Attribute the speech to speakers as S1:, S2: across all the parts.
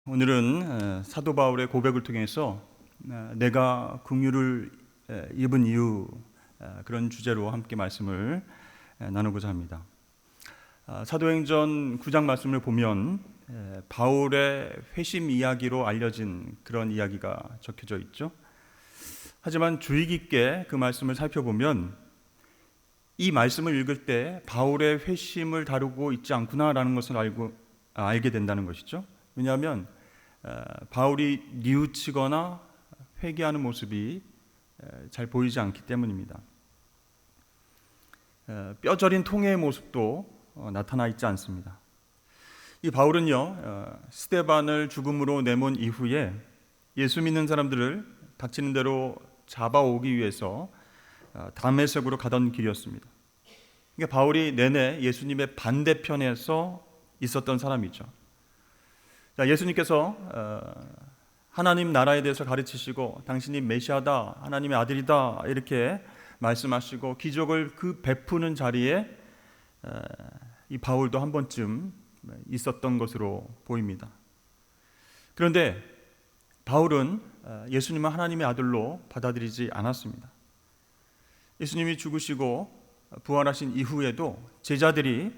S1: 오늘은 사도 바울의 고백을 통해서 내가 긍휼을 입은 이유, 그런 주제로 함께 말씀을 나누고자 합니다. 사도행전 9장 말씀을 보면 바울의 회심 이야기로 알려진 그런 이야기가 적혀져 있죠. 하지만 주의 깊게 그 말씀을 살펴보면 이 말씀을 읽을 때 바울의 회심을 다루고 있지 않구나라는 것을 알게 된다는 것이죠. 왜냐하면 바울이 뉘우치거나 회개하는 모습이 잘 보이지 않기 때문입니다. 뼈저린 통회의 모습도 나타나 있지 않습니다. 이 바울은요, 스데반을 죽음으로 내몬 이후에 예수 믿는 사람들을 닥치는 대로 잡아오기 위해서 다메섹으로 가던 길이었습니다. 그러니까 바울이 내내 예수님의 반대편에서 있었던 사람이죠. 자, 예수님께서 하나님 나라에 대해서 가르치시고 당신이 메시아다, 하나님의 아들이다 이렇게 말씀하시고 기적을 베푸는 자리에 이 바울도 한 번쯤 있었던 것으로 보입니다. 그런데 바울은 예수님을 하나님의 아들로 받아들이지 않았습니다. 예수님이 죽으시고 부활하신 이후에도 제자들이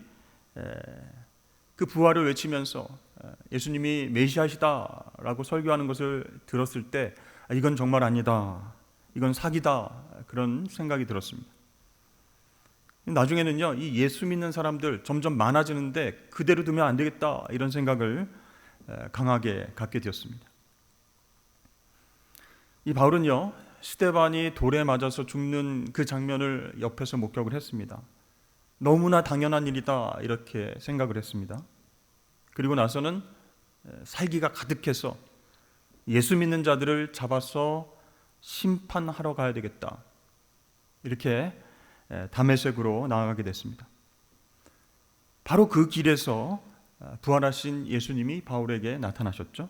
S1: 그 부활을 외치면서 예수님이 메시아시다라고 설교하는 것을 들었을 때 이건 정말 아니다, 이건 사기다, 그런 생각이 들었습니다. 나중에는요, 이 예수 믿는 사람들 점점 많아지는데 그대로 두면 안 되겠다, 이런 생각을 강하게 갖게 되었습니다. 이 바울은요, 스데반이 돌에 맞아서 죽는 그 장면을 옆에서 목격을 했습니다. 너무나 당연한 일이다 이렇게 생각을 했습니다. 그리고 나서는 살기가 가득해서 예수 믿는 자들을 잡아서 심판하러 가야 되겠다, 이렇게 다메섹으로 나아가게 됐습니다. 바로 그 길에서 부활하신 예수님이 바울에게 나타나셨죠.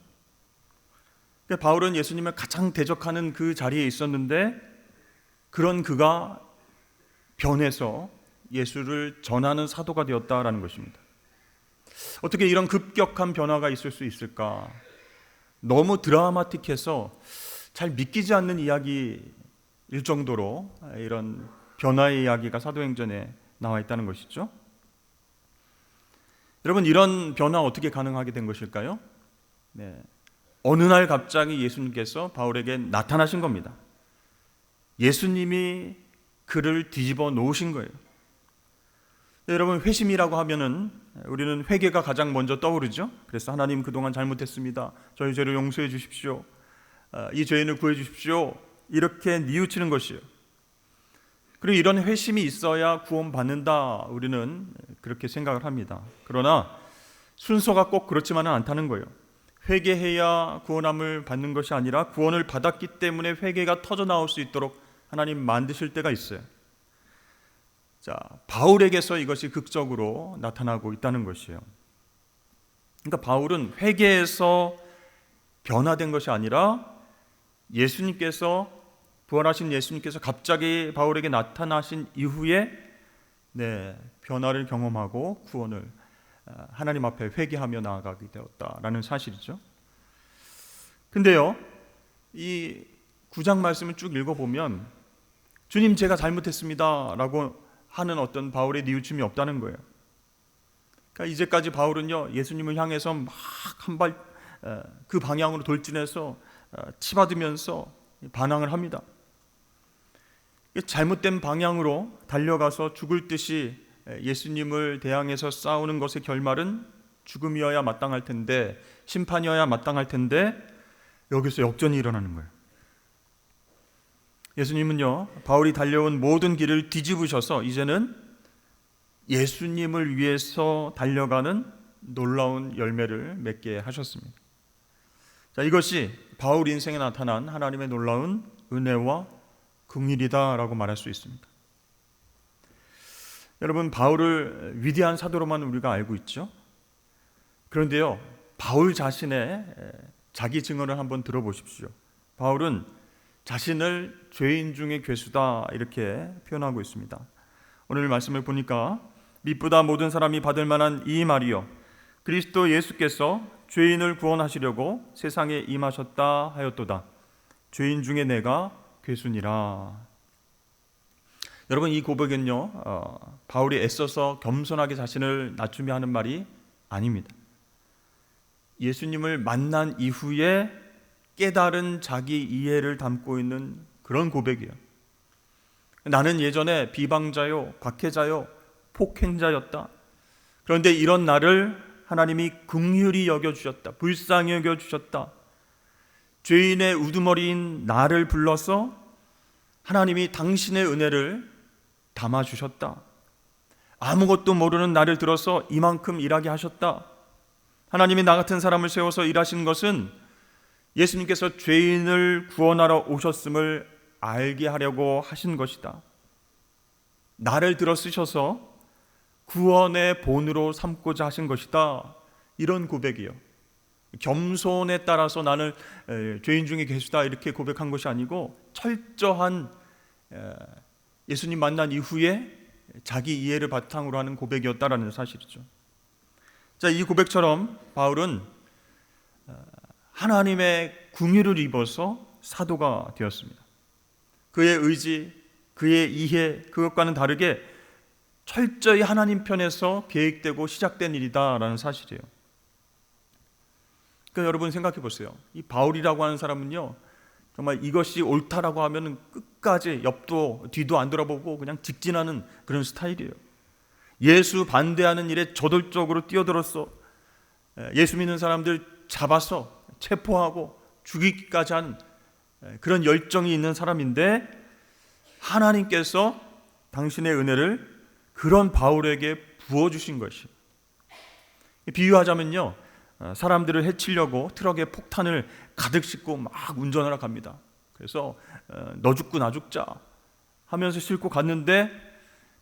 S1: 그러니까 바울은 예수님을 가장 대적하는 그 자리에 있었는데 그런 그가 변해서 예수를 전하는 사도가 되었다라는 것입니다. 어떻게 이런 급격한 변화가 있을 수 있을까? 너무 드라마틱해서 잘 믿기지 않는 이야기일 정도로 이런 변화의 이야기가 사도행전에 나와 있다는 것이죠. 여러분, 이런 변화 어떻게 가능하게 된 것일까요? 어느 날 갑자기 예수님께서 바울에게 나타나신 겁니다. 예수님이 그를 뒤집어 놓으신 거예요. 여러분, 회심이라고 하면은 우리는 회개가 가장 먼저 떠오르죠. 그래서 하나님, 그동안 잘못했습니다, 저희 죄를 용서해 주십시오, 이 죄인을 구해 주십시오, 이렇게 뉘우치는 것이에요. 그리고 이런 회심이 있어야 구원받는다, 우리는 그렇게 생각을 합니다. 그러나 순서가 꼭 그렇지만은 않다는 거예요. 회개해야 구원함을 받는 것이 아니라 구원을 받았기 때문에 회개가 터져 나올 수 있도록 하나님 만드실 때가 있어요. 자, 바울에게서 이것이 극적으로 나타나고 있다는 것이에요. 그러니까 바울은 회개에서 변화된 것이 아니라 부활하신 예수님께서 갑자기 바울에게 나타나신 이후에 변화를 경험하고 구원을 하나님 앞에 회개하며 나아가게 되었다라는 사실이죠. 근데요, 이 9장 말씀을 쭉 읽어보면 주님, 제가 잘못했습니다 라고 하는 어떤 바울의 뉘우침이 없다는 거예요. 그러니까 이제까지 바울은요, 예수님을 향해서 막 한 발 그 방향으로 돌진해서 치받으면서 반항을 합니다. 잘못된 방향으로 달려가서 죽을 듯이 예수님을 대항해서 싸우는 것의 결말은 죽음이어야 마땅할 텐데, 심판이어야 마땅할 텐데 여기서 역전이 일어나는 거예요. 예수님은요, 바울이 달려온 모든 길을 뒤집으셔서 이제는 예수님을 위해서 달려가는 놀라운 열매를 맺게 하셨습니다. 자, 이것이 바울 인생에 나타난 하나님의 놀라운 은혜와 긍휼이다라고 말할 수 있습니다. 여러분, 바울을 위대한 사도로만 우리가 알고 있죠. 그런데요, 바울 자신의 자기 증언을 한번 들어보십시오. 바울은 자신을 죄인 중에 괴수다 이렇게 표현하고 있습니다. 오늘 말씀을 보니까 미쁘다 모든 사람이 받을 만한 이 말이요, 그리스도 예수께서 죄인을 구원하시려고 세상에 임하셨다 하였도다. 죄인 중에 내가 괴순이라. 여러분, 이 고백은요, 바울이 애써서 겸손하게 자신을 낮추며 하는 말이 아닙니다. 예수님을 만난 이후에 깨달은 자기 이해를 담고 있는 그런 고백이에요. 나는 예전에 비방자요, 박해자요, 폭행자였다. 그런데 이런 나를 하나님이 긍휼히 여겨주셨다. 불쌍히 여겨주셨다. 죄인의 우두머리인 나를 불러서 하나님이 당신의 은혜를 담아주셨다. 아무것도 모르는 나를 들어서 이만큼 일하게 하셨다. 하나님이 나 같은 사람을 세워서 일하신 것은 예수님께서 죄인을 구원하러 오셨음을 알게 하려고 하신 것이다. 나를 들어 쓰셔서 구원의 본으로 삼고자 하신 것이다. 이런 고백이요. 겸손에 따라서 나는 죄인 중에 계시다 이렇게 고백한 것이 아니고 철저한 예수님 만난 이후에 자기 이해를 바탕으로 하는 고백이었다라는 사실이죠. 자, 이 고백처럼 바울은 하나님의 긍휼을 입어서 사도가 되었습니다. 그의 의지, 그의 이해, 그것과는 다르게 철저히 하나님 편에서 계획되고 시작된 일이다라는 사실이에요. 그러니까 여러분 생각해 보세요. 이 바울이라고 하는 사람은요, 정말 이것이 옳다라고 하면 끝까지 옆도 뒤도 안 돌아보고 그냥 직진하는 그런 스타일이에요. 예수 반대하는 일에 저돌적으로 뛰어들었어. 예수 믿는 사람들 잡아서 체포하고 죽이기까지 한 그런 열정이 있는 사람인데, 하나님께서 당신의 은혜를 그런 바울에게 부어주신 것이, 비유하자면요, 사람들을 해치려고 트럭에 폭탄을 가득 싣고 막 운전하러 갑니다. 그래서 너 죽고 나 죽자 하면서 싣고 갔는데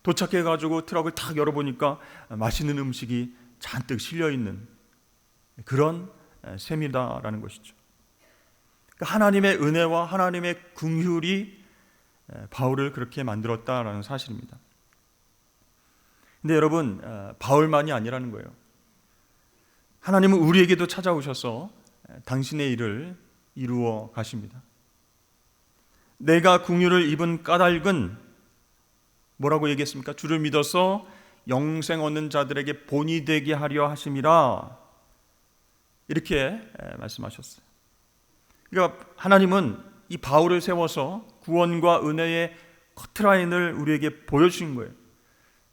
S1: 도착해가지고 트럭을 탁 열어보니까 맛있는 음식이 잔뜩 실려있는 그런 셈이다라는 것이죠. 그러니까 하나님의 은혜와 하나님의 긍휼이 바울을 그렇게 만들었다라는 사실입니다. 근데 여러분, 바울만이 아니라는 거예요. 하나님은 우리에게도 찾아오셔서 당신의 일을 이루어 가십니다. 내가 긍휼을 입은 까닭은 뭐라고 얘기했습니까? 주를 믿어서 영생 얻는 자들에게 본이 되게 하려 하심이라, 이렇게 말씀하셨어요. 그러니까 하나님은 이 바울을 세워서 구원과 은혜의 커트라인을 우리에게 보여주신 거예요.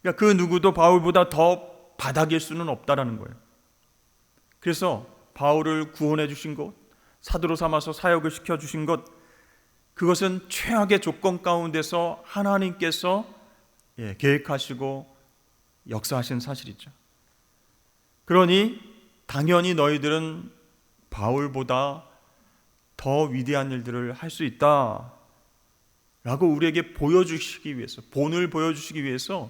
S1: 그러니까 그 누구도 바울보다 더 바닥일 수는 없다라는 거예요. 그래서 바울을 구원해 주신 것, 사도로 삼아서 사역을 시켜주신 것, 그것은 최악의 조건 가운데서 하나님께서 계획하시고 역사하신 사실이죠. 그러니 당연히 너희들은 바울보다 더 위대한 일들을 할 수 있다 라고 우리에게 보여주시기 위해서, 본을 보여주시기 위해서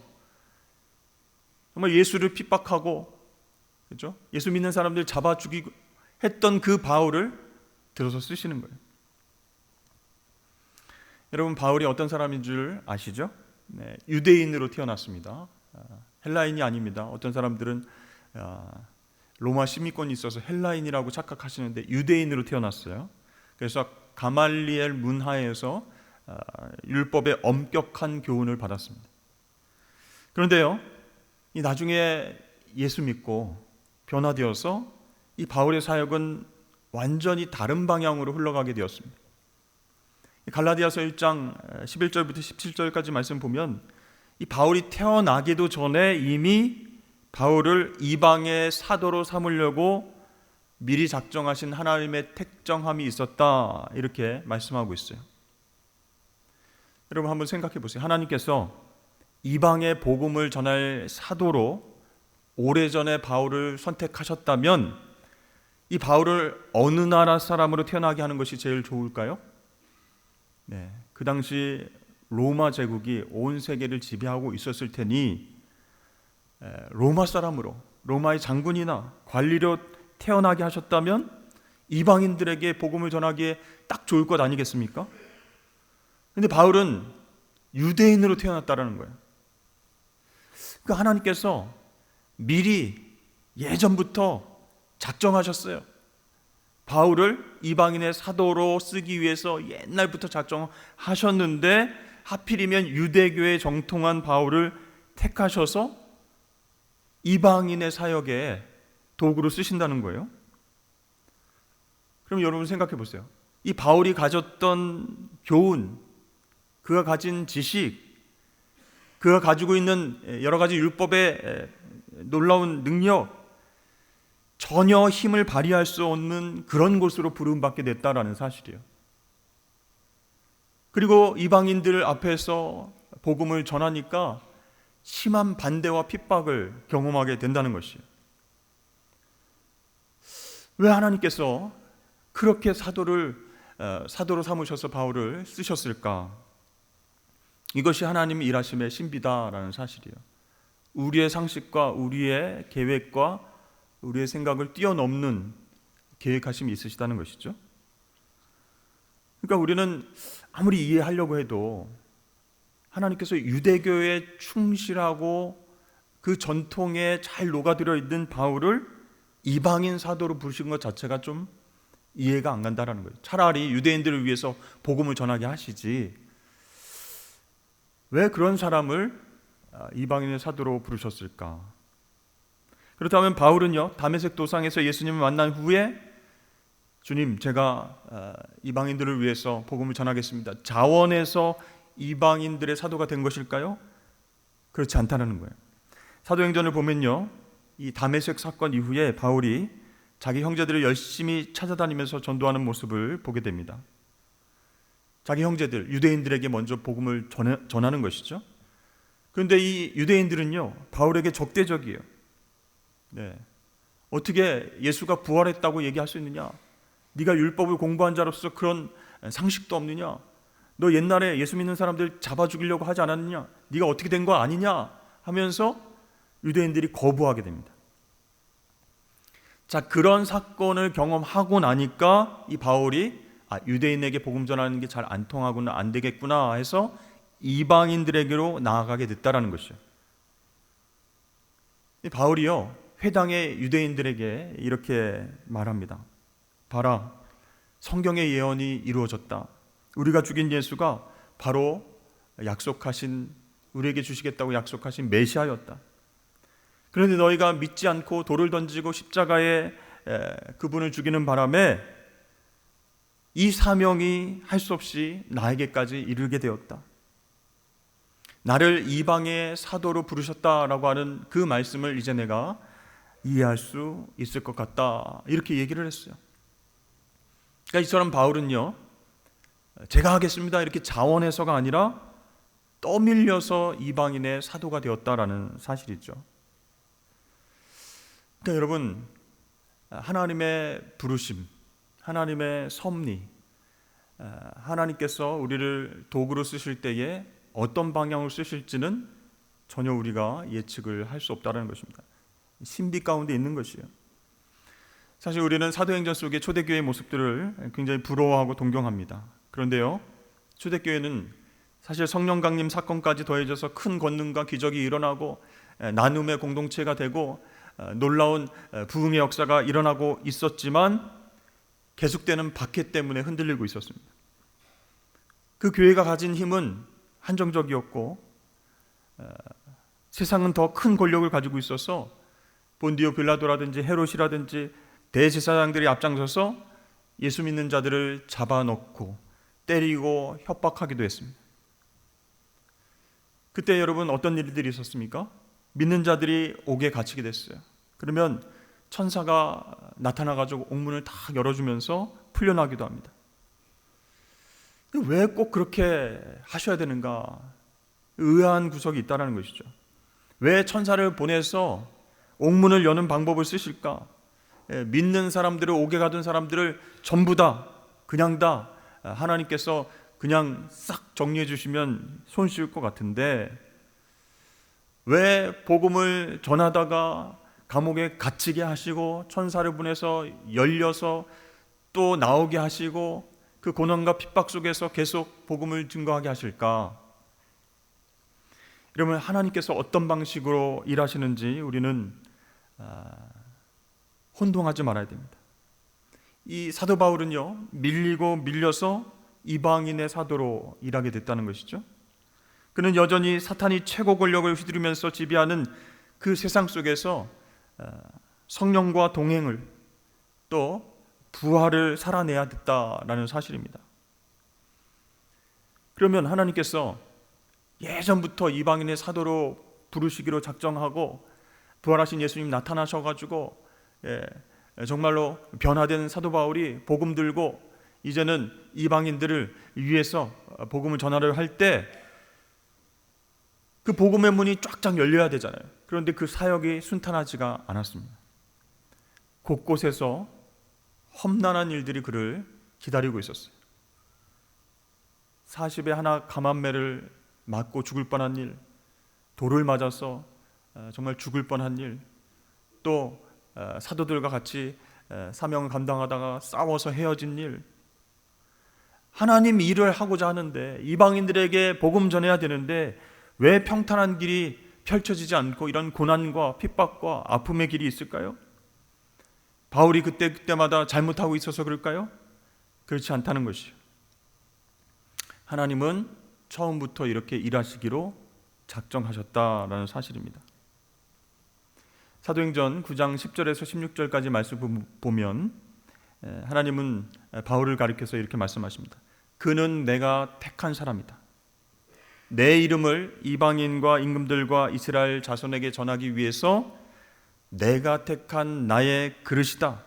S1: 정말 예수를 핍박하고, 그렇죠? 예수 믿는 사람들 잡아 죽이고 했던 그 바울을 들어서 쓰시는 거예요. 여러분, 바울이 어떤 사람인 줄 아시죠? 네, 유대인으로 태어났습니다. 헬라인이 아닙니다. 어떤 사람들은 로마 시민권이 있어서 헬라인이라고 착각하시는데 유대인으로 태어났어요. 그래서 가말리엘 문하에서 율법의 엄격한 교훈을 받았습니다. 그런데요, 이 나중에 예수 믿고 변화되어서 이 바울의 사역은 완전히 다른 방향으로 흘러가게 되었습니다. 갈라디아서 1장 11절부터 17절까지 말씀 보면 이 바울이 태어나기도 전에 이미 바울을 이방의 사도로 삼으려고 미리 작정하신 하나님의 택정함이 있었다, 이렇게 말씀하고 있어요. 여러분 한번 생각해 보세요. 하나님께서 이방의 복음을 전할 사도로 오래전에 바울을 선택하셨다면 이 바울을 어느 나라 사람으로 태어나게 하는 것이 제일 좋을까요? 네, 그 당시 로마 제국이 온 세계를 지배하고 있었을 테니 로마 사람으로, 로마의 장군이나 관리로 태어나게 하셨다면 이방인들에게 복음을 전하기에 딱 좋을 것 아니겠습니까? 근데 바울은 유대인으로 태어났다라는 거예요. 그러니까 하나님께서 미리 예전부터 작정하셨어요. 바울을 이방인의 사도로 쓰기 위해서 옛날부터 작정하셨는데 하필이면 유대교에 정통한 바울을 택하셔서 이방인의 사역에 도구로 쓰신다는 거예요. 그럼 여러분 생각해 보세요. 이 바울이 가졌던 교훈, 그가 가진 지식, 그가 가지고 있는 여러 가지 율법의 놀라운 능력, 전혀 힘을 발휘할 수 없는 그런 곳으로 부름받게 됐다라는 사실이에요. 그리고 이방인들 앞에서 복음을 전하니까 심한 반대와 핍박을 경험하게 된다는 것이에요. 왜 하나님께서 그렇게 사도로 삼으셔서 바울을 쓰셨을까? 이것이 하나님의 일하심의 신비다라는 사실이에요. 우리의 상식과 우리의 계획과 우리의 생각을 뛰어넘는 계획하심이 있으시다는 것이죠. 그러니까 우리는 아무리 이해하려고 해도 하나님께서 유대교에 충실하고 그 전통에 잘 녹아들어 있는 바울을 이방인 사도로 부르신 것 자체가 좀 이해가 안 간다라는 거예요. 차라리 유대인들을 위해서 복음을 전하게 하시지 왜 그런 사람을 이방인의 사도로 부르셨을까? 그렇다면 바울은요, 다메섹 도상에서 예수님을 만난 후에 주님, 제가 이방인들을 위해서 복음을 전하겠습니다, 자원해서 이방인들의 사도가 된 것일까요? 그렇지 않다는 거예요. 사도행전을 보면요, 이 다메섹 사건 이후에 바울이 자기 형제들을 열심히 찾아다니면서 전도하는 모습을 보게 됩니다. 자기 형제들, 유대인들에게 먼저 복음을 전하는 것이죠. 그런데 이 유대인들은요, 바울에게 적대적이에요. 네. 어떻게 예수가 부활했다고 얘기할 수 있느냐? 네가 율법을 공부한 자로서 그런 상식도 없느냐? 너 옛날에 예수 믿는 사람들 잡아 죽이려고 하지 않았느냐? 네가 어떻게 된 거 아니냐? 하면서 유대인들이 거부하게 됩니다. 자, 그런 사건을 경험하고 나니까 이 바울이 유대인에게 복음 전하는 게 잘 안 통하구나, 안 되겠구나 해서 이방인들에게로 나아가게 됐다라는 것이죠. 이 바울이요, 회당의 유대인들에게 이렇게 말합니다. 봐라, 성경의 예언이 이루어졌다. 우리가 죽인 예수가 바로 약속하신, 우리에게 주시겠다고 약속하신 메시아였다. 그런데 너희가 믿지 않고 돌을 던지고 십자가에 그분을 죽이는 바람에 이 사명이 할 수 없이 나에게까지 이르게 되었다. 나를 이방의 사도로 부르셨다라고 하는 그 말씀을 이제 내가 이해할 수 있을 것 같다, 이렇게 얘기를 했어요. 그러니까 이처럼 바울은요, 제가 하겠습니다 이렇게 자원해서가 아니라 떠밀려서 이방인의 사도가 되었다라는 사실이죠. 그러니까 여러분, 하나님의 부르심, 하나님의 섭리, 하나님께서 우리를 도구로 쓰실 때에 어떤 방향으로 쓰실지는 전혀 우리가 예측을 할 수 없다는 것입니다. 신비 가운데 있는 것이에요. 사실 우리는 사도행전 속의 초대교회의 모습들을 굉장히 부러워하고 동경합니다. 그런데요, 초대교회는 사실 성령 강림 사건까지 더해져서 큰 권능과 기적이 일어나고 나눔의 공동체가 되고 놀라운 부흥의 역사가 일어나고 있었지만 계속되는 박해 때문에 흔들리고 있었습니다. 그 교회가 가진 힘은 한정적이었고 세상은 더 큰 권력을 가지고 있어서 본디오 빌라도라든지 헤롯이라든지 대제사장들이 앞장서서 예수 믿는 자들을 잡아놓고 때리고 협박하기도 했습니다. 그때 여러분 어떤 일들이 있었습니까? 믿는 자들이 옥에 갇히게 됐어요. 그러면 천사가 나타나가지고 옥문을 다 열어주면서 풀려나기도 합니다. 왜 꼭 그렇게 하셔야 되는가? 의아한 구석이 있다는 것이죠. 왜 천사를 보내서 옥문을 여는 방법을 쓰실까? 믿는 사람들을, 옥에 가둔 사람들을 전부 다 그냥 다 하나님께서 그냥 싹 정리해 주시면 손쉬울 것 같은데 왜 복음을 전하다가 감옥에 갇히게 하시고 천사를 보내서 열려서 또 나오게 하시고 그 고난과 핍박 속에서 계속 복음을 증거하게 하실까? 이러면 하나님께서 어떤 방식으로 일하시는지 우리는 혼동하지 말아야 됩니다. 이 사도 바울은요, 밀리고 밀려서 이방인의 사도로 일하게 됐다는 것이죠. 그는 여전히 사탄이 최고 권력을 휘두르면서 지배하는 그 세상 속에서 성령과 동행을 또 부활을 살아내야 됐다라는 사실입니다. 그러면 하나님께서 예전부터 이방인의 사도로 부르시기로 작정하고 부활하신 예수님 나타나셔가지고 정말로 변화된 사도 바울이 복음 들고 이제는 이방인들을 위해서 복음을 전하려 할 때 그 복음의 문이 쫙쫙 열려야 되잖아요. 그런데 그 사역이 순탄하지가 않았습니다. 곳곳에서 험난한 일들이 그를 기다리고 있었어요. 40에 하나 감암매를 맞고 죽을 뻔한 일, 돌을 맞아서 정말 죽을 뻔한 일, 또 사도들과 같이 사명을 감당하다가 싸워서 헤어진 일, 하나님 일을 하고자 하는데 이방인들에게 복음 전해야 되는데 왜 평탄한 길이 펼쳐지지 않고 이런 고난과 핍박과 아픔의 길이 있을까요? 바울이 그때마다 잘못하고 있어서 그럴까요? 그렇지 않다는 것이요. 하나님은 처음부터 이렇게 일하시기로 작정하셨다라는 사실입니다. 사도행전 9장 10절에서 16절까지 말씀 보면 하나님은 바울을 가리켜서 이렇게 말씀하십니다. 그는 내가 택한 사람이다. 내 이름을 이방인과 임금들과 이스라엘 자손에게 전하기 위해서 내가 택한 나의 그릇이다.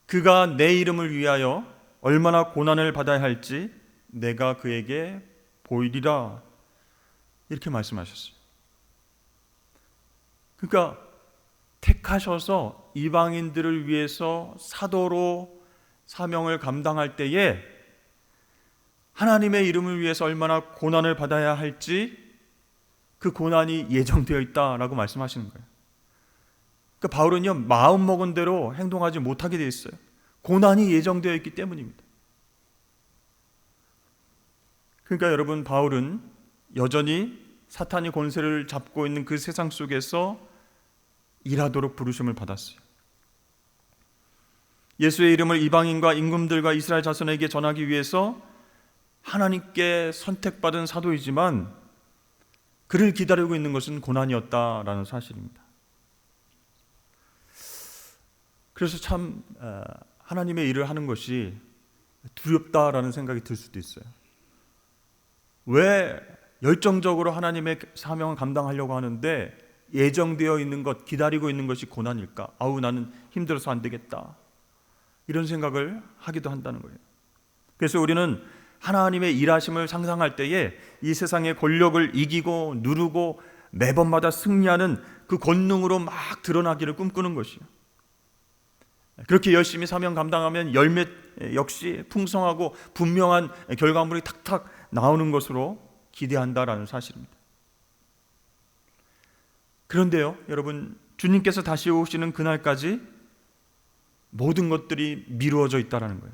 S1: 그가 내 이름을 위하여 얼마나 고난을 받아야 할지 내가 그에게 보이리라. 이렇게 말씀하셨어요. 그러니까 택하셔서 이방인들을 위해서 사도로 사명을 감당할 때에 하나님의 이름을 위해서 얼마나 고난을 받아야 할지 그 고난이 예정되어 있다라고 말씀하시는 거예요. 그러니까 바울은요, 마음먹은 대로 행동하지 못하게 되어 있어요. 고난이 예정되어 있기 때문입니다. 그러니까 여러분, 바울은 여전히 사탄이 권세를 잡고 있는 그 세상 속에서 일하도록 부르심을 받았어요. 예수의 이름을 이방인과 임금들과 이스라엘 자손에게 전하기 위해서 하나님께 선택받은 사도이지만 그를 기다리고 있는 것은 고난이었다라는 사실입니다. 그래서 참 하나님의 일을 하는 것이 두렵다라는 생각이 들 수도 있어요. 왜 열정적으로 하나님의 사명을 감당하려고 하는데 예정되어 있는 것, 기다리고 있는 것이 고난일까? 아우, 나는 힘들어서 안 되겠다. 이런 생각을 하기도 한다는 거예요. 그래서 우리는 하나님의 일하심을 상상할 때에 이 세상의 권력을 이기고 누르고 매번마다 승리하는 그 권능으로 막 드러나기를 꿈꾸는 것이요. 그렇게 열심히 사명 감당하면 열매 역시 풍성하고 분명한 결과물이 탁탁 나오는 것으로 기대한다라는 사실입니다. 그런데요, 여러분, 주님께서 다시 오시는 그날까지 모든 것들이 미루어져 있다는 거예요.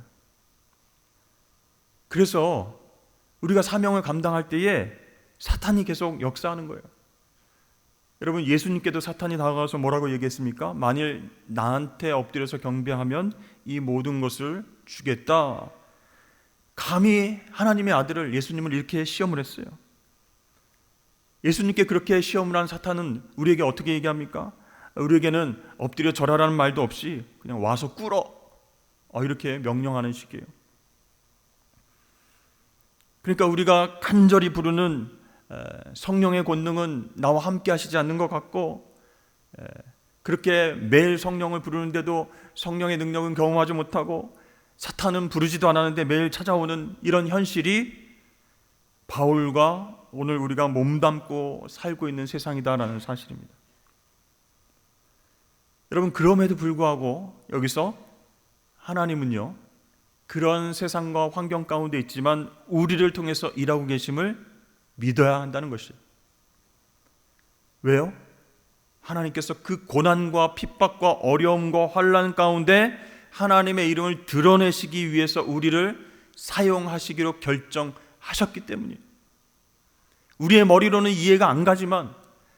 S1: 그래서 우리가 사명을 감당할 때에 사탄이 계속 역사하는 거예요. 여러분, 예수님께도 사탄이 다가가서 뭐라고 얘기했습니까? 만일 나한테 엎드려서 경배하면 이 모든 것을 주겠다. 감히 하나님의 아들을, 예수님을 이렇게 시험을 했어요. 예수님께 그렇게 시험을 한 사탄은 우리에게 어떻게 얘기합니까? 우리에게는 엎드려 절하라는 말도 없이 그냥 와서 꿇어, 이렇게 명령하는 식이에요. 그러니까 우리가 간절히 부르는 성령의 권능은 나와 함께 하시지 않는 것 같고, 그렇게 매일 성령을 부르는데도 성령의 능력은 경험하지 못하고 사탄은 부르지도 않았는데 매일 찾아오는 이런 현실이 바울과 오늘 우리가 몸담고 살고 있는 세상이다라는 사실입니다. 여러분, 그럼에도 불구하고 여기서 하나님은요, 그런 세상과 환경 가운데 있지만 우리를 통해서 일하고 계심을 믿어야 한다는 것이에요. 왜요? 하나님께서 그 고난과 핍박과 어려움과 환난 가운데 하나님의 이름을 드러내시기 위해서 우리를 사용하시기로 결정하셨기 때문이에요. 우리의 머리로는 이해가 안 가지만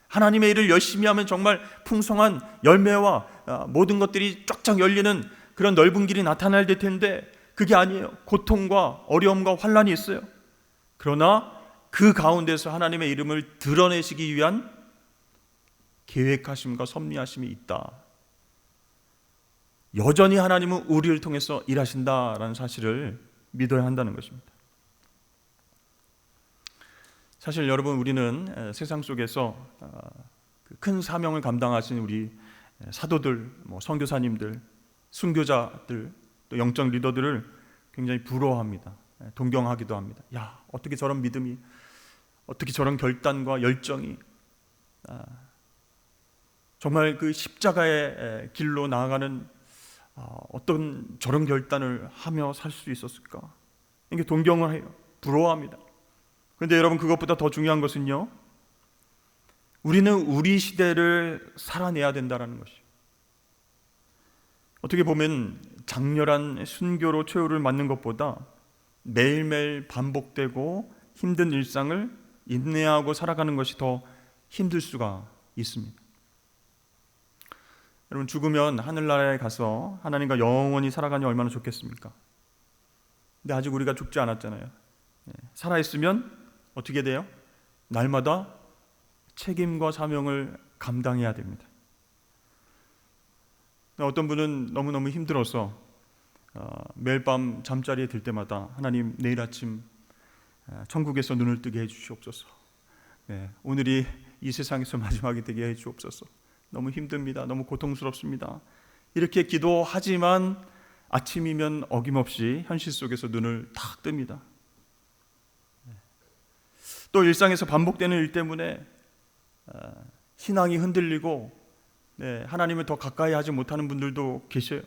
S1: 하나님의 일을 열심히 하면 정말 풍성한 열매와 모든 것들이 쫙쫙 열리는 그런 넓은 길이 나타날 텐데 그게 아니에요. 고통과 어려움과 환난이 있어요. 그러나 그 가운데서 하나님의 이름을 드러내시기 위한 계획하심과 섭리하심이 있다. 여전히 하나님은 우리를 통해서 일하신다라는 사실을 믿어야 한다는 것입니다. 사실 여러분, 우리는 세상 속에서 큰 사명을 감당하신 우리 사도들, 선교사님들, 순교자들, 또 영적 리더들을 굉장히 부러워합니다. 동경하기도 합니다. 야, 어떻게 저런 믿음이, 어떻게 저런 결단과 열정이 정말 그 십자가의 길로 나아가는 어떤 저런 결단을 하며 살 수 있었을까? 이게 동경을 해요. 부러워합니다. 그런데 여러분, 그것보다 더 중요한 것은요, 우리는 우리 시대를 살아내야 된다는 것이에요. 어떻게 보면 장렬한 순교로 최후를 맞는 것보다 매일매일 반복되고 힘든 일상을 인내하고 살아가는 것이 더 힘들 수가 있습니다. 여러분, 죽으면 하늘나라에 가서 하나님과 영원히 살아가니 얼마나 좋겠습니까? 근데 아직 우리가 죽지 않았잖아요. 살아있으면 어떻게 돼요? 날마다 책임과 사명을 감당해야 됩니다. 어떤 분은 너무너무 힘들어서 매일 밤 잠자리에 들 때마다 하나님, 내일 아침 천국에서 눈을 뜨게 해주시옵소서. 오늘이 이 세상에서 마지막이 되게 해주옵소서. 너무 힘듭니다. 너무 고통스럽습니다. 이렇게 기도하지만 아침이면 어김없이 현실 속에서 눈을 탁 뜹니다. 또 일상에서 반복되는 일 때문에 신앙이 흔들리고 하나님을 더 가까이 하지 못하는 분들도 계셔요.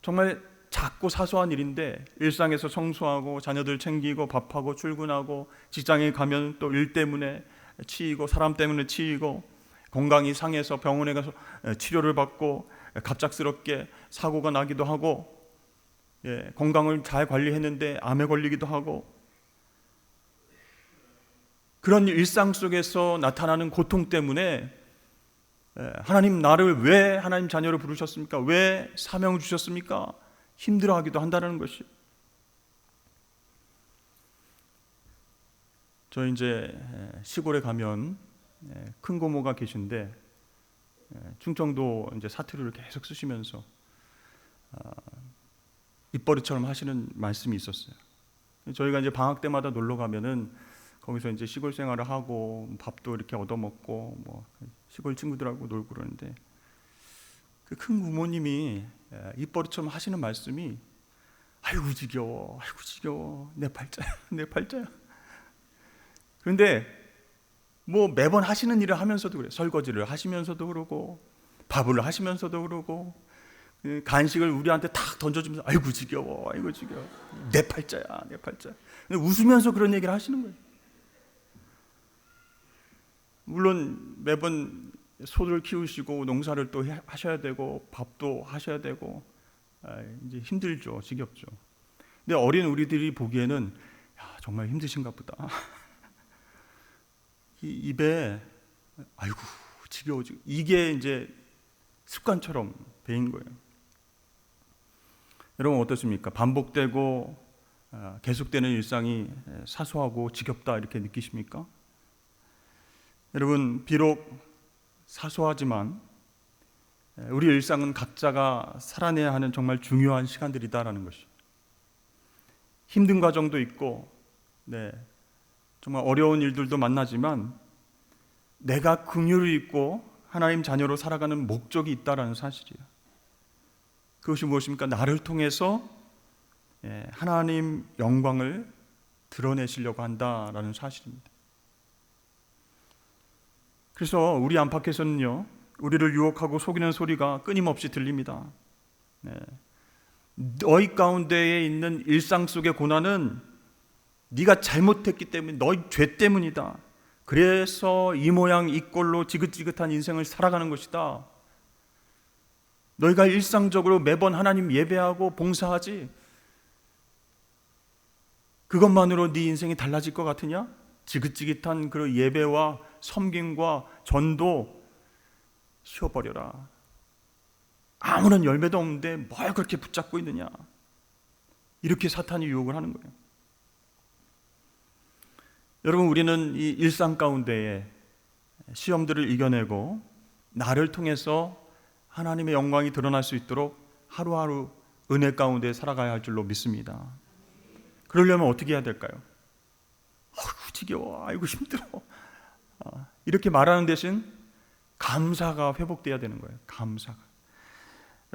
S1: 정말 작고 사소한 일인데 일상에서 청소하고 자녀들 챙기고 밥하고 출근하고 직장에 가면 또 일 때문에 치이고 사람 때문에 치이고 건강이 상해서 병원에 가서 치료를 받고 갑작스럽게 사고가 나기도 하고 건강을 잘 관리했는데 암에 걸리기도 하고 그런 일상 속에서 나타나는 고통 때문에 하나님, 나를 왜 하나님 자녀로 부르셨습니까? 왜 사명을 주셨습니까? 힘들어하기도 한다는 것이. 저 이제 시골에 가면 큰 고모가 계신데 충청도 이제 사투리를 계속 쓰시면서 입버릇처럼 하시는 말씀이 있었어요. 저희가 이제 방학 때마다 놀러 가면은 거기서 이제 시골 생활을 하고 밥도 이렇게 얻어먹고 뭐 시골 친구들하고 놀고 그러는데 그 큰 부모님이 입버릇처럼 하시는 말씀이 아이고 지겨워, 아이고 지겨워, 내 팔자야, 내 팔자야. 그런데 뭐 매번 하시는 일을 하면서도 그래요. 설거지를 하시면서도 그러고 밥을 하시면서도 그러고 간식을 우리한테 탁 던져주면서 아이고 지겨워, 아이고 지겨워, 내 팔자야, 내 팔자. 웃으면서 그런 얘기를 하시는 거예요. 물론 매번 소를 키우시고 농사를 또 하셔야 되고 밥도 하셔야 되고 이제 힘들죠, 지겹죠. 근데 어린 우리들이 보기에는 야, 정말 힘드신가 보다. 입에 아이고 지겨워, 이게 이제 습관처럼 배인 거예요. 여러분 어떻습니까? 반복되고 계속되는 일상이 사소하고 지겹다 이렇게 느끼십니까? 여러분, 비록 사소하지만 우리 일상은 각자가 살아내야 하는 정말 중요한 시간들이다라는 것이. 힘든 과정도 있고 정말 어려운 일들도 만나지만 내가 긍휼을 입고 하나님 자녀로 살아가는 목적이 있다라는 사실이에요. 그것이 무엇입니까? 나를 통해서 하나님 영광을 드러내시려고 한다라는 사실입니다. 그래서 우리 안팎에서는요, 우리를 유혹하고 속이는 소리가 끊임없이 들립니다. 너희 가운데에 있는 일상 속의 고난은 네가 잘못했기 때문에, 너희 죄 때문이다. 그래서 이 모양 이 꼴로 지긋지긋한 인생을 살아가는 것이다. 너희가 일상적으로 매번 하나님 예배하고 봉사하지 그것만으로 네 인생이 달라질 것 같으냐? 지긋지긋한 그 예배와 섬김과 전도, 쉬어버려라. 아무런 열매도 없는데 뭘 그렇게 붙잡고 있느냐. 이렇게 사탄이 유혹을 하는 거예요. 여러분, 우리는 이 일상 가운데에 시험들을 이겨내고 나를 통해서 하나님의 영광이 드러날 수 있도록 하루하루 은혜 가운데 살아가야 할 줄로 믿습니다. 그러려면 어떻게 해야 될까요? 아이고 지겨워, 아이고 힘들어, 이렇게 말하는 대신 감사가 회복돼야 되는 거예요. 감사가.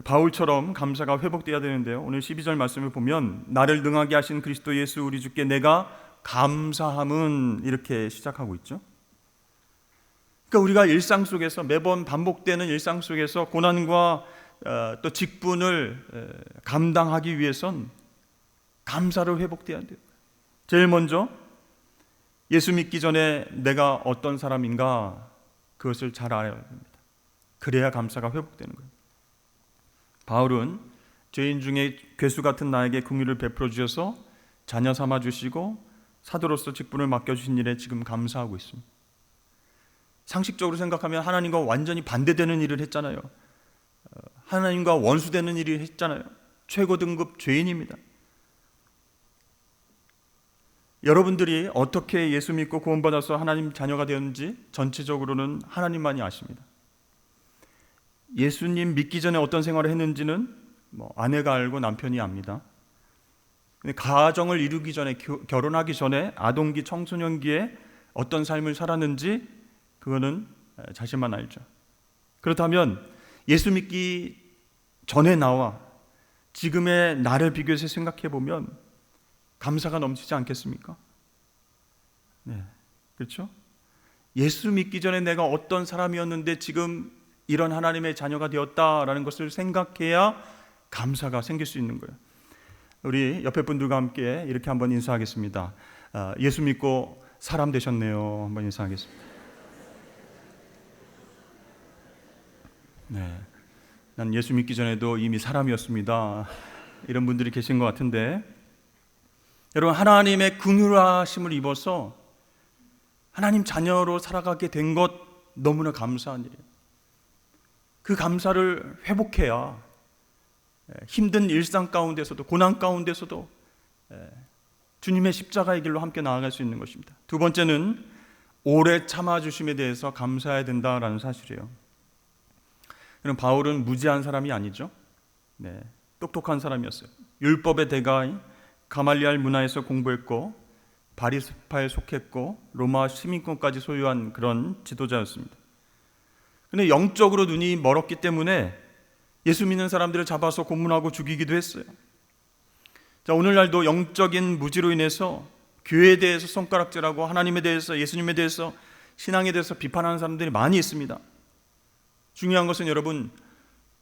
S1: 바울처럼 감사가 회복돼야 되는데요, 오늘 12절 말씀을 보면 나를 능하게 하신 그리스도 예수 우리 주께 내가 감사함은 이렇게 시작하고 있죠. 그러니까 우리가 일상 속에서 매번 반복되는 일상 속에서 고난과 또 직분을 감당하기 위해선 감사를 회복돼야 돼요. 제일 먼저 예수 믿기 전에 내가 어떤 사람인가 그것을 잘 알아야 됩니다. 그래야 감사가 회복되는 거예요. 바울은 죄인 중에 괴수 같은 나에게 긍휼을 베풀어 주셔서 자녀 삼아 주시고 사도로서 직분을 맡겨주신 일에 지금 감사하고 있습니다. 상식적으로 생각하면 하나님과 완전히 반대되는 일을 했잖아요. 하나님과 원수되는 일을 했잖아요. 최고 등급 죄인입니다. 여러분들이 어떻게 예수 믿고 구원받아서 하나님 자녀가 되었는지 전체적으로는 하나님만이 아십니다. 예수님 믿기 전에 어떤 생활을 했는지는 아내가 알고 남편이 압니다. 근데 가정을 이루기 전에, 결혼하기 전에 아동기, 청소년기에 어떤 삶을 살았는지 그거는 자신만 알죠. 그렇다면 예수 믿기 전에 나와 지금의 나를 비교해서 생각해 보면 감사가 넘치지 않겠습니까? 네, 그렇죠? 예수 믿기 전에 내가 어떤 사람이었는데 지금 이런 하나님의 자녀가 되었다라는 것을 생각해야 감사가 생길 수 있는 거예요. 우리 옆에 분들과 함께 이렇게 한번 인사하겠습니다. 예수 믿고 사람 되셨네요. 한번 인사하겠습니다. 네, 난 예수 믿기 전에도 이미 사람이었습니다. 이런 분들이 계신 것 같은데, 여러분, 하나님의 긍휼하심을 입어서 하나님 자녀로 살아가게 된 것 너무나 감사한 일이에요. 그 감사를 회복해야 힘든 일상 가운데서도, 고난 가운데서도 주님의 십자가의 길로 함께 나아갈 수 있는 것입니다. 두 번째는 오래 참아주심에 대해서 감사해야 된다라는 사실이에요. 그럼 바울은 무지한 사람이 아니죠. 네, 똑똑한 사람이었어요. 율법의 대가인 가말리알 문화에서 공부했고 바리새파에 속했고 로마 시민권까지 소유한 그런 지도자였습니다. 그런데 영적으로 눈이 멀었기 때문에 예수 믿는 사람들을 잡아서 고문하고 죽이기도 했어요. 자, 오늘날도 영적인 무지로 인해서 교회에 대해서 손가락질하고 하나님에 대해서, 예수님에 대해서, 신앙에 대해서 비판하는 사람들이 많이 있습니다. 중요한 것은 여러분,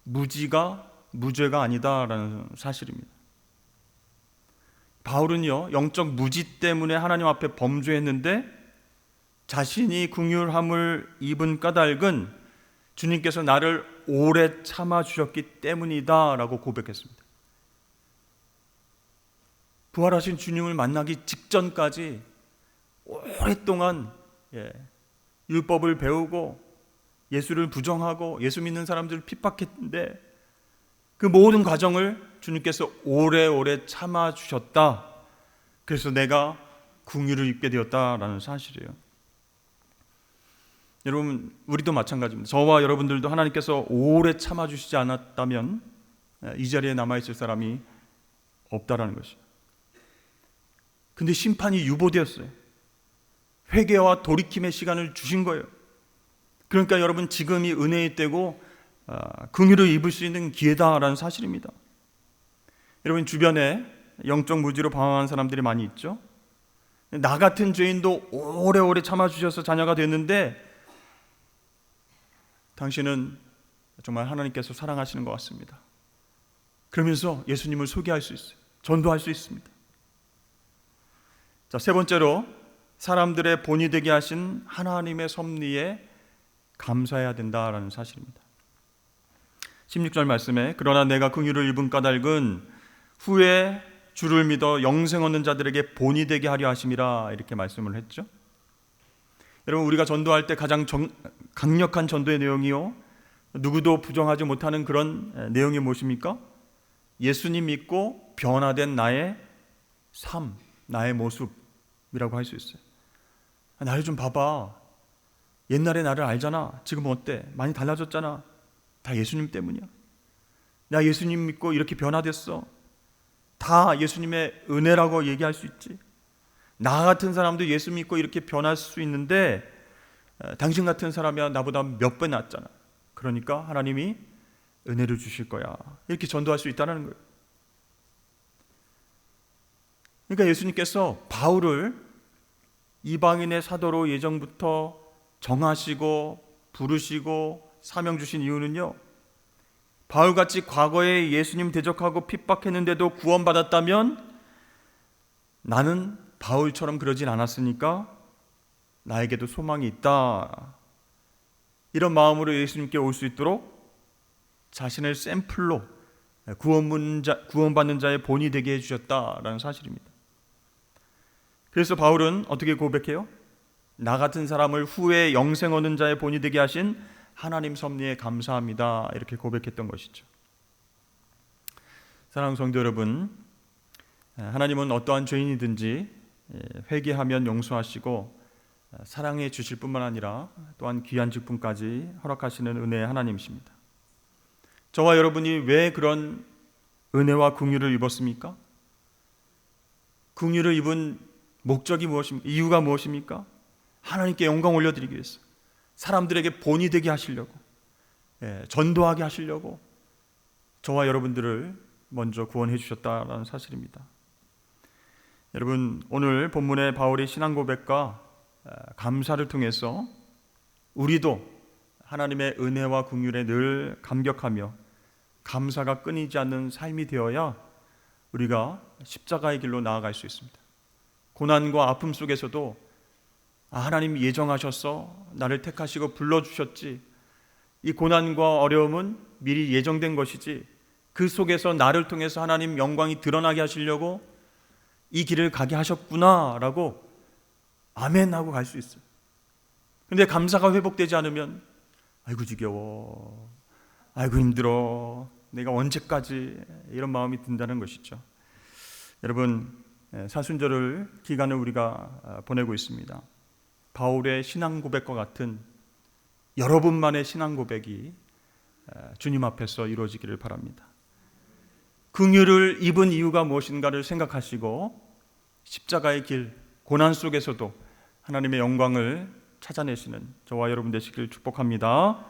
S1: 무지가 무죄가 아니다라는 사실입니다. 바울은요, 영적 무지 때문에 하나님 앞에 범죄했는데 자신이 긍휼함을 입은 까닭은 주님께서 나를 오래 참아주셨기 때문이다 라고 고백했습니다. 부활하신 주님을 만나기 직전까지 오랫동안 율법을 배우고 예수를 부정하고 예수 믿는 사람들을 핍박했는데 그 모든 과정을 주님께서 오래오래 참아주셨다. 그래서 내가 긍휼을 입게 되었다라는 사실이에요. 여러분, 우리도 마찬가지입니다. 저와 여러분들도 하나님께서 오래 참아주시지 않았다면 이 자리에 남아있을 사람이 없다라는 것이죠. 근데 심판이 유보되었어요. 회개와 돌이킴의 시간을 주신 거예요. 그러니까 여러분, 지금이 은혜의 때고 긍휼을 입을 수 있는 기회다라는 사실입니다. 여러분, 주변에 영적 무지로 방황하는 사람들이 많이 있죠. 나 같은 죄인도 오래오래 참아주셔서 자녀가 됐는데 당신은 정말 하나님께서 사랑하시는 것 같습니다. 그러면서 예수님을 소개할 수 있어요. 전도할 수 있습니다. 자, 세 번째로 사람들의 본이 되게 하신 하나님의 섭리에 감사해야 된다라는 사실입니다. 16절 말씀에 그러나 내가 긍휼을 입은 까닭은 후에 주를 믿어 영생 얻는 자들에게 본이 되게 하려 하심이라 이렇게 말씀을 했죠. 여러분, 우리가 전도할 때 가장 강력한 전도의 내용이요, 누구도 부정하지 못하는 그런 내용이 무엇입니까? 예수님 믿고 변화된 나의 삶, 나의 모습이라고 할 수 있어요. 나를 좀 봐봐. 옛날에 나를 알잖아. 지금 어때? 많이 달라졌잖아. 다 예수님 때문이야. 나 예수님 믿고 이렇게 변화됐어. 다 예수님의 은혜라고 얘기할 수 있지. 나 같은 사람도 예수 믿고 이렇게 변할 수 있는데 당신 같은 사람이야 나보다 몇 배 낫잖아. 그러니까 하나님이 은혜를 주실 거야. 이렇게 전도할 수 있다는 거예요. 그러니까 예수님께서 바울을 이방인의 사도로 예정부터 정하시고 부르시고 사명 주신 이유는요, 바울같이 과거에 예수님 대적하고 핍박했는데도 구원받았다면 나는 바울처럼 그러진 않았으니까 나에게도 소망이 있다, 이런 마음으로 예수님께 올 수 있도록 자신을 샘플로 구원받는 자의 본이 되게 해주셨다라는 사실입니다. 그래서 바울은 어떻게 고백해요? 나 같은 사람을 후에 영생 얻는 자의 본이 되게 하신 하나님 섭리에 감사합니다, 이렇게 고백했던 것이죠. 사랑하는 성도 여러분, 하나님은 어떠한 죄인이든지 회개하면 용서하시고 사랑해 주실 뿐만 아니라 또한 귀한 직분까지 허락하시는 은혜의 하나님이십니다. 저와 여러분이 왜 그런 은혜와 긍휼을 입었습니까? 긍휼을 입은 목적이 무엇입니까? 이유가 무엇입니까? 하나님께 영광 올려드리기 위해서, 사람들에게 본이 되게 하시려고, 전도하게 하시려고 저와 여러분들을 먼저 구원해 주셨다는 사실입니다. 여러분, 오늘 본문의 바울의 신앙 고백과 감사를 통해서 우리도 하나님의 은혜와 긍휼에 늘 감격하며 감사가 끊이지 않는 삶이 되어야 우리가 십자가의 길로 나아갈 수 있습니다. 고난과 아픔 속에서도 하나님이 예정하셔서 나를 택하시고 불러주셨지, 이 고난과 어려움은 미리 예정된 것이지, 그 속에서 나를 통해서 하나님 영광이 드러나게 하시려고 이 길을 가게 하셨구나 라고 아멘 하고 갈 수 있어요. 근데 감사가 회복되지 않으면 아이고 지겨워, 아이고 힘들어, 내가 언제까지, 이런 마음이 든다는 것이죠. 여러분, 사순절을 기간을 우리가 보내고 있습니다. 바울의 신앙 고백과 같은 여러분만의 신앙 고백이 주님 앞에서 이루어지기를 바랍니다. 긍휼을 입은 이유가 무엇인가를 생각하시고 십자가의 길, 고난 속에서도 하나님의 영광을 찾아내시는 저와 여러분 되시길 축복합니다.